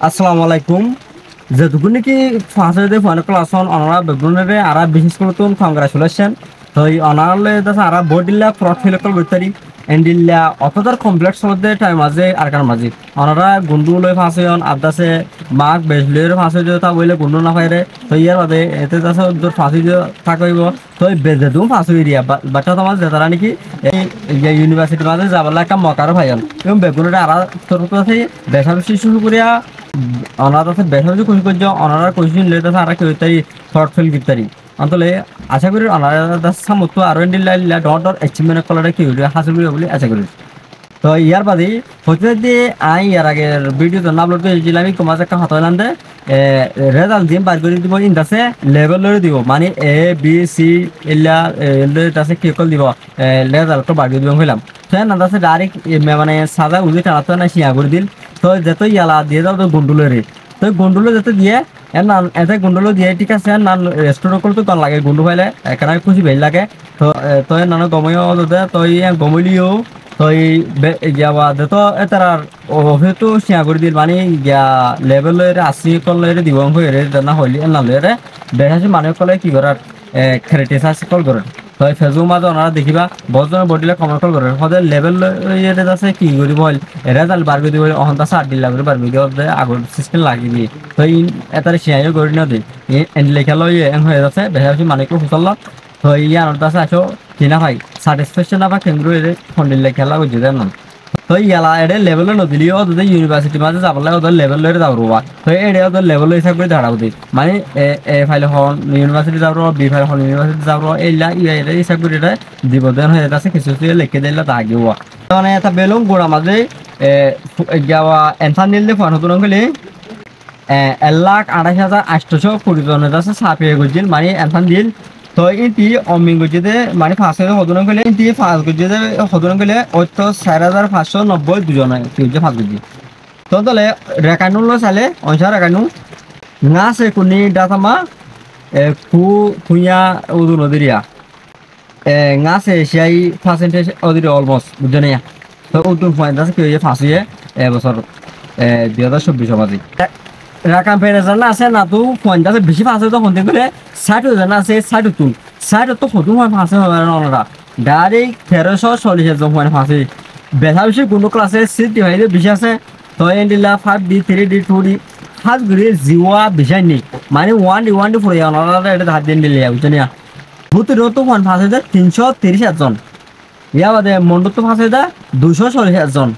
আসসালামু আলাইকুম যেটুকুনি কি ফাঁসে ফোন ক্লাস অনারা বেগুনরে আরা বিশেষ করে তো কংগ্রাচুলেশন তো এই অনারলে দাসা আরা বডিলা প্রফিল কল গতরি এন্ডিলা অতদার কমপ্লেক্স মধ্যে টাইম মাঝে আর কার মাঝে অনারা গুন্ডু লই ফাঁসে আদাসে মাক বেজলের ফাঁসে যে তা বইলে গুন্ডু না পাইরে তো ইয়ার বাদে এতে দাসা দূর ফাঁসি যে থাকইব তো বেজে দুম ফাঁসি এরিয়া বাচ্চা তোমার যে তারা নাকি এই ইউনিভার্সিটি মাঝে যাবার একটা মকার ভাইয়াল এবং বেগুনরে আরা তোর কাছে বেশি শুরু করিয়া অনার আছে বেসরকারি কোচিং করছে অনার কোচিং লেট আছে আর কেউ তাই শর্ট ফিল গিতারি অন্তলে আশা করি অনার সামর্থ্য আরো ইন্ডিয়া ডট ডট অ্যাচিভমেন্ট কলারে কি হাসিল করি বলে আশা করি তো ইয়ার বাদে হচ্ছে যে আই ইয়ার আগের ভিডিও তো আপলোড করেছিলাম আমি কমাজ একটা হাত হইলাম দে রেজাল্ট দিম বার করে দিব ইন্দাসে লেভেল লড়ে দিব মানে এ বি সি এলা আছে কি কল দিব রেজাল্ট বার করে দিব হইলাম তো না দাসে ডাইরেক্ট মানে সাদা উজি টানাতো না শিয়া করে দিল তো যেত ইয়ালা দিয়ে দাও তো গুন্ডুলে রে তো গুন্ডুলে যেতে দিয়ে এর নাম এতে গুন্ডুলো দিয়ে ঠিক আছে নান রেস্টোরেন্ট করতে কল লাগে গুন্ডু ফাইলে এখানে খুশি বেল লাগে তো তো নানো গময় দে তো গমলিও তো যাবা তো এটার অফিসটো শিয়া করে দিল মানে গিয়া লেভেলের আসি কলে দিব হয়ে না হইলি না রে বেশি মানুষ কলে কি করার ক্রিটিসাইজ কল করে তো ফেসবুক মাঝে ওনারা দেখিবা বহুজনের বডিলে কমেন্ট কল করে সদায় লেভেল ইয়ে আছে কি করিব হইল রেজাল্ট বার করে দিব অহন্তা 8 দিন লাগবে বার ভিডিও আগর সিস্টেম লাগিবি তো এটার শিয়াইও করে না দেই এন্ড লেখা লই হয়ে যাচ্ছে বেশি মানুষকে হুসল তো ইয়ার আছে আসো কিনা ভাই স্যাটিসফ্যাকশন আবার কেন্দ্র এর ফন্ডিলে খেলা বুঝে দেন না তো ইয়ালা এডে লেভেলে নদিলিও ওদের ইউনিভার্সিটি মাঝে যাবলে ওদের লেভেল লয়ে যাবরবা তো এডে ওদের লেভেল হিসাব করে দাঁড়াবো দি মানে এ ফাইল হন ইউনিভার্সিটি যাবরো বি ফাইল হন ইউনিভার্সিটি যাবরো এইলা ইয়া হিসাব করে এটা দিব দেন হয়ে যাচ্ছে কিছু কিছু লিখে দিলে তা আগেও মানে এটা বেলুন গোড়া মাঝে যাওয়া এনসার নিলে ফোন হতো নগলে 1,28,820 জনের কাছে ছাপিয়ে গেছিল মানে এনসার দিল তো ইতি অমিং গজিতে মানে ফার্স্ট হদন গেলে ইতি ফার্স্ট গজিতে হদন গেলে অত 4,590 দুজন কিউজে ফার্স্ট গজি তো দলে রেকানু লো সালে অনসা রেকানু নাসে কুনি ডাটামা ফুয়া উদু নদিরিয়া নাসে সেই পার্সেন্টেজ ওদিরে অলমোস্ট বুঝনে তো উদু পয়েন্ট আছে কিউজে ফার্স্ট হয়ে এবছর 2024 মাঝে রাকাম ফেরাজার না আছে না তো পয়েন্ট আছে বেশি ফাঁসে তো হতে গেলে 60 জন আছে 60 তুল 60 তো হদু হয় ফাঁসে হবে না ওনারা ডাইরেক্ট 1340 জন হয় ফাঁসে বেশা বেশি কোনো ক্লাসে সিট ডিভাইডে বেশি আছে তো এন্ডিলা 5D 3D 2D হাত ঘুরে জিওয়া বেশাই নেই মানে 1D ফুরে ওনারা এটা হাত দিন দিলে বুঝছেন না ভূতেরও তো হয় ফাঁসে 330 জন ইয়া বাদে মন্ডল তো ফাঁসে 240 জন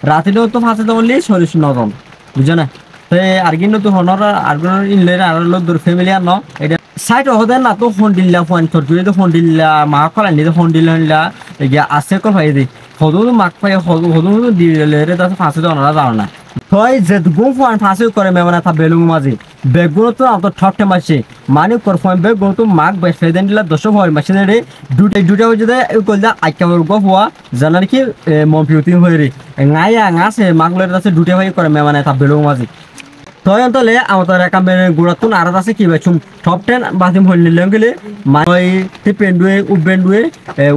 রাতেও তো ফাঁসে অনলি 49 জন বুঝছেন না আর কিন্তু তো হনর আর ইনলের আর লোক দূর ফ্যামিলি আর ন এটা সাইড হদে না তো ফোন দিল্লা ফোন তোর তুই তো ফোন দিল্লা মা কলা নি তো ফোন দিল্লা ইয়া আছে কল ভাই দি হদু মাক পাই হদু দিলে রে দাস ফাঁসে তো ওনারা জানো না তই যে গুম ফোন ফাঁসে করে মেমনা তা বেলুং মাঝে বেগুন তো আম তো ঠকটে মাসে মানে কর ফোন বেগুন তো মাক বেসে দেন দিলা 10 হয় মাসে রে দুটা হয়ে যায় কইলা আইকামর গো হওয়া জানার কি মম্পিউটিং হয়ে রে গায়া গাছে মাগলের কাছে দুটা হয়ে করে মেমনা তা বেলুং মাঝে তলে আমাদের একাম্পের গুড়াতুন আর আছে কি বাছুম টপ 10 বাতিম হল নিলাম গেলে মাই তে পেন্ডুয়ে উবেন্ডুয়ে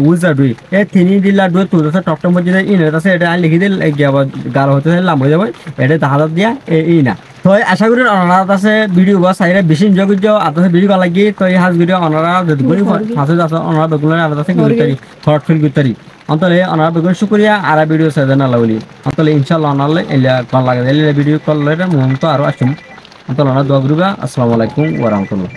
উজাডুয়ে এ তিনি দিলা দুয়ে তো টপ 10 মধ্যে ইন আছে এটা লিখি দিল গিয়া গাল হতে লাম হয়ে যাবে এটা দাহাত দিয়া এই না তো আশা করি অনারা আছে ভিডিও বা সাইরে বেশি এনজয় করছো আদাসে ভিডিও ভালো লাগি তো এই হাজ ভিডিও অনারা যদি করি ফাঁসে আছে অনারা বেগুন আর আছে গুতারি শর্ট ফিল্ম গুতারি অন্তলে অনারা বেগুন শুকরিয়া আর ভিডিও সাজনা লাউলি অন্তলে ইনশাআল্লাহ অনালে এলা ভালো লাগে এলা ভিডিও কল লইরা মুহূর্ত আরো আসুম অন্তলে অনারা দোয়া করবা আসসালামু আলাইকুম ওয়া রাহমাতুল্লাহ।